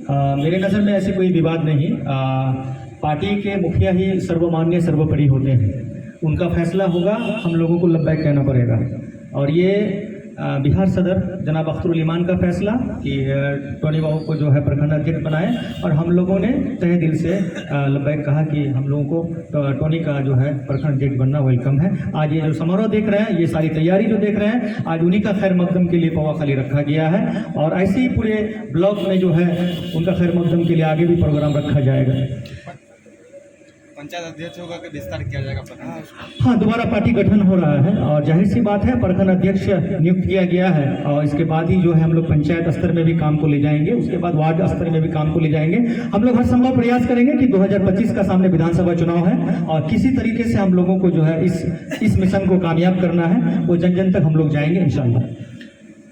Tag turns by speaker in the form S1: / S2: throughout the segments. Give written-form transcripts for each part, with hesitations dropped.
S1: मेरे नज़र में ऐसे कोई विवाद नहीं। पार्टी के मुखिया ही सर्वमान्य सर्वोपरि होते हैं, उनका फैसला होगा, हम लोगों को लब्बैक कहना पड़ेगा। और ये बिहार सदर जनाब अख्तरुल ईमान का फैसला कि टोनी बाबू को जो है प्रखंड अध्यक्ष बनाए, और हम लोगों ने तहे दिल से लब्बैक कहा कि हम लोगों को टोनी का जो है प्रखंड अध्यक्ष बनना वेलकम है। आज ये जो समारोह देख रहे हैं, ये सारी तैयारी जो देख रहे हैं, आज उन्हीं का खैर मकदम के लिए पवा खाली रखा गया है, और ऐसे ही पूरे ब्लॉक में जो है उनका खैर मकदम के लिए आगे भी प्रोग्राम रखा जाएगा।
S2: पंचायत अध्यक्ष होगा कि विस्तार किया जाएगा पता?
S1: हाँ, दोबारा पार्टी गठन हो रहा है और जाहिर सी बात है प्रखंड अध्यक्ष नियुक्त किया गया है, और इसके बाद ही जो है हम लोग पंचायत स्तर में भी काम को ले जाएंगे, उसके बाद वार्ड स्तर में भी काम को ले जाएंगे। हम लोग हर संभव प्रयास करेंगे कि 2025 का सामने विधानसभा चुनाव है, और किसी तरीके से हम लोगों को जो है इस मिशन को कामयाब करना है, वो जन जन तक हम लोग जाएंगे इंशाल्लाह।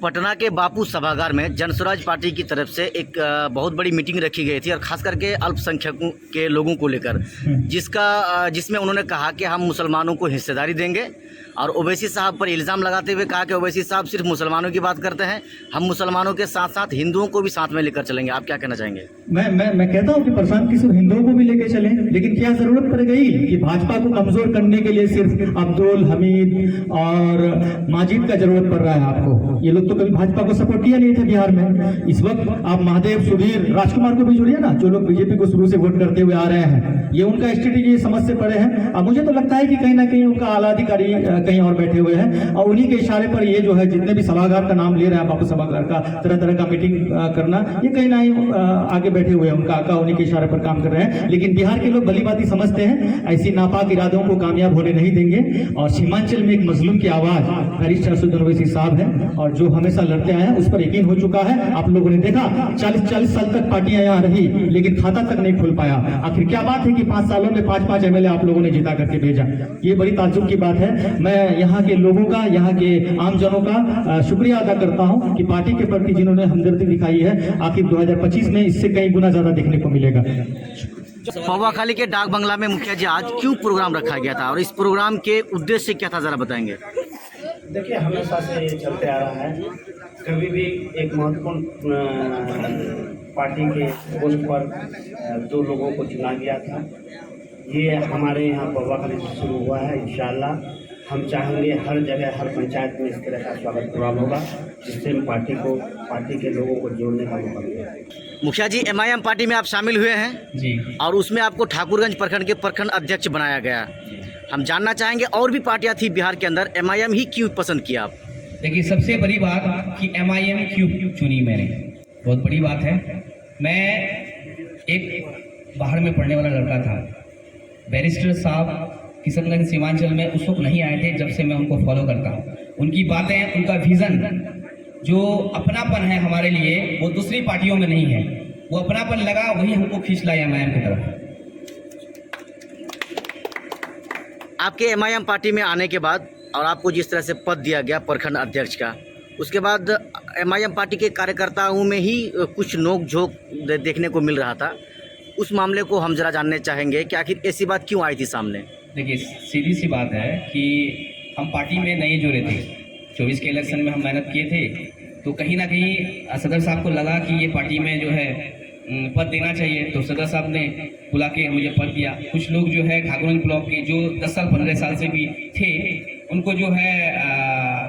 S3: पटना के बापू सभागार में जनस्वराज पार्टी की तरफ से एक बहुत बड़ी मीटिंग रखी गई थी, और खास करके अल्पसंख्यकों के लोगों को लेकर, जिसमें उन्होंने कहा कि हम मुसलमानों को हिस्सेदारी देंगे, और ओवैसी साहब पर इल्ज़ाम लगाते हुए कहा कि ओवैसी साहब सिर्फ मुसलमानों की बात करते हैं, हम मुसलमानों के साथ साथ हिंदुओं को भी साथ में लेकर चलेंगे। आप क्या कहना चाहेंगे?
S1: मैं कहता हूं कि प्रशांत किशोर हिंदुओं को भी लेकर चलें, लेकिन क्या जरूरत पड़ गई कि भाजपा को कमजोर करने के लिए सिर्फ अब्दुल हमीद और माजिद का जरूरत पड़ रहा है आपको? ये लोग तो कभी भाजपा को सपोर्ट किया नहीं थे बिहार में। इस वक्त आप महादेव, सुधीर, राजकुमार को भी जोड़िए ना, जो लोग बीजेपी को शुरू से वोट करते हुए आ रहे हैं, ये उनका स्ट्रेटेजी समझ से पड़े हैं। अब मुझे तो लगता है कि कहीं ना कहीं उनका आला अधिकारी कहीं और बैठे हुए हैं, और उन्हीं के इशारे पर ये जो है जितने भी सभागार का नाम ले रहे हैं, बापू सभागार का तरह तरह का मीटिंग करना, ये कहीं ना कहीं आगे बैठे हुए हैं, उनका आका उन्हीं के इशारे पर काम कर रहे हैं। लेकिन बिहार के लोग भली बात समझते हैं, ऐसी नापाक इरादों को कामयाब होने नहीं देंगे। और सीमांचल में एक मजलूम की आवाज बैरिस्टर असदुद्दीन ओवैसी साहब है, और जो हमेशा लड़ते आए हैं उस पर यकीन हो चुका है। आप लोगों ने देखा 40 साल तक पार्टियां यहाँ रही, लेकिन खाता तक नहीं खुल पाया। आखिर क्या बात है कि 5 सालों में 5 एमएलए आप लोगों ने जिता करके भेजा? ये बड़ी ताज्जुब की बात है। मैं यहाँ के लोगों का, यहाँ के आमजनों का शुक्रिया अदा करता हूँ कि पार्टी के प्रति जिन्होंने हमदर्दी दिखाई है। आखिर 2025 में इससे कई गुना ज्यादा देखने को मिलेगा।
S3: पवाखाली के डाक बंगला में मुखिया जी आज क्यों प्रोग्राम रखा गया था, और इस प्रोग्राम के उद्देश्य क्या था, जरा बताएंगे?
S4: देखिए, हमेशा से ये चलते आ रहा है। कभी भी एक महत्वपूर्ण पार्टी के पोस्ट पर 2 लोगों को चुना गया था। ये हमारे यहाँ पवाखाली से शुरू हुआ है। इंशाल्लाह हम चाहेंगे हर जगह, हर पंचायत में इस तरह का स्वागत प्रोग्राम होगा, जिससे हम पार्टी के लोगों को जोड़ने का मौका मिलेगा।
S3: मुखिया जी, एमआईएम पार्टी में आप शामिल हुए हैं
S4: जी,
S3: और उसमें आपको ठाकुरगंज प्रखंड के प्रखंड अध्यक्ष बनाया गया। हम जानना चाहेंगे, और भी पार्टियां थी बिहार के अंदर, एमआईएम ही क्यों पसंद किया आप?
S5: देखिए, सबसे बड़ी बात कि एमआईएम क्यों चुनी मैंने, बहुत बड़ी बात है। मैं एक बाहर में पढ़ने वाला लड़का था। बैरिस्टर साहब किशनगंज सीमांचल में उस वक्त नहीं आए थे जब से मैं उनको फॉलो करता हूँ। उनकी बातें, उनका विज़न, जो अपनापन है हमारे लिए, वो दूसरी पार्टियों में नहीं है। वो अपनापन लगा, वही हमको खींच लाया एमआईएम की तरफ।
S3: आपके एमआईएम पार्टी में आने के बाद और आपको जिस तरह से पद दिया गया प्रखंड अध्यक्ष का, उसके बाद एमआईएम पार्टी के कार्यकर्ताओं में ही कुछ नोक-झोंक देखने को मिल रहा था। उस मामले को हम जरा जानने चाहेंगे कि आखिर ऐसी बात क्यों आई थी सामने?
S5: देखिए, सीधी सी बात है कि हम पार्टी में नए जुड़े थे। 24 के इलेक्शन में हम मेहनत किए थे, तो कहीं ना कहीं सदर साहब को लगा कि ये पार्टी में जो है पद देना चाहिए, तो सदर साहब ने बुला के मुझे पद दिया। कुछ लोग जो है ठाकुरगंज ब्लॉक के जो 10 साल 15 साल से भी थे, उनको जो है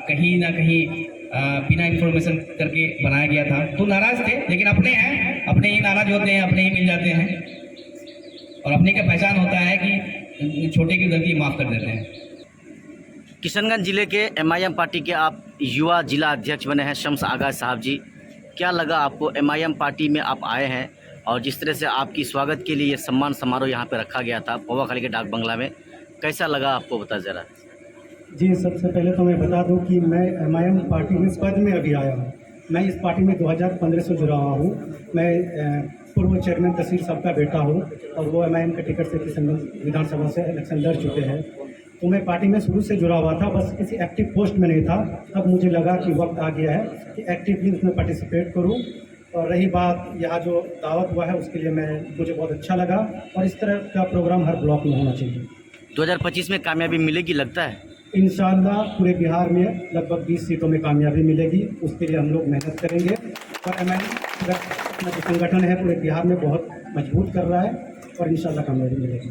S5: कहीं ना कहीं बिना इन्फॉर्मेशन करके बनाया गया था, तो नाराज थे। लेकिन अपने हैं, अपने ही नाराज होते हैं, अपने ही मिल जाते हैं, और अपने का पहचान होता है कि छोटे की गलती माफ़ कर देते हैं।
S3: किशनगंज जिले के एमआईएम पार्टी के आप युवा जिला अध्यक्ष बने हैं शम्स आगा साहब जी, क्या लगा आपको? एमआईएम पार्टी में आप आए हैं, और जिस तरह से आपकी स्वागत के लिए सम्मान समारोह यहाँ पे रखा गया था पवाखाली के डाक बंगला में, कैसा लगा आपको, बता ज़रा।
S1: जी, सबसे पहले तो मैं बता दूं कि मैं एमआईएम पार्टी में इस पद में अभी आया हूं। मैं इस पार्टी में 2015 से जुड़ा हुआ हूं। मैं पूर्व चेयरमैन तहसील साहब का बेटा हूं, और वो एमआईएम के टिकट से किशनगंज विधानसभा से इलेक्शन लड़ चुके हैं। तो मैं पार्टी में शुरू से जुड़ा हुआ था, बस किसी एक्टिव पोस्ट में नहीं था। अब मुझे लगा कि वक्त आ गया है कि एक्टिवली उसमें पार्टिसिपेट करूँ। और रही बात यहाँ जो दावत हुआ है, उसके लिए मुझे बहुत अच्छा लगा, और इस तरह का प्रोग्राम हर ब्लॉक में होना चाहिए।
S3: 2025 में कामयाबी मिलेगी लगता है?
S6: इंशाल्लाह पूरे बिहार में लगभग 20 सीटों में कामयाबी मिलेगी। उसके लिए हम लोग मेहनत करेंगे और अपना जो संगठन है पूरे बिहार में बहुत मजबूत कर रहा है और इंशाल्लाह कामयाबी मिलेगी।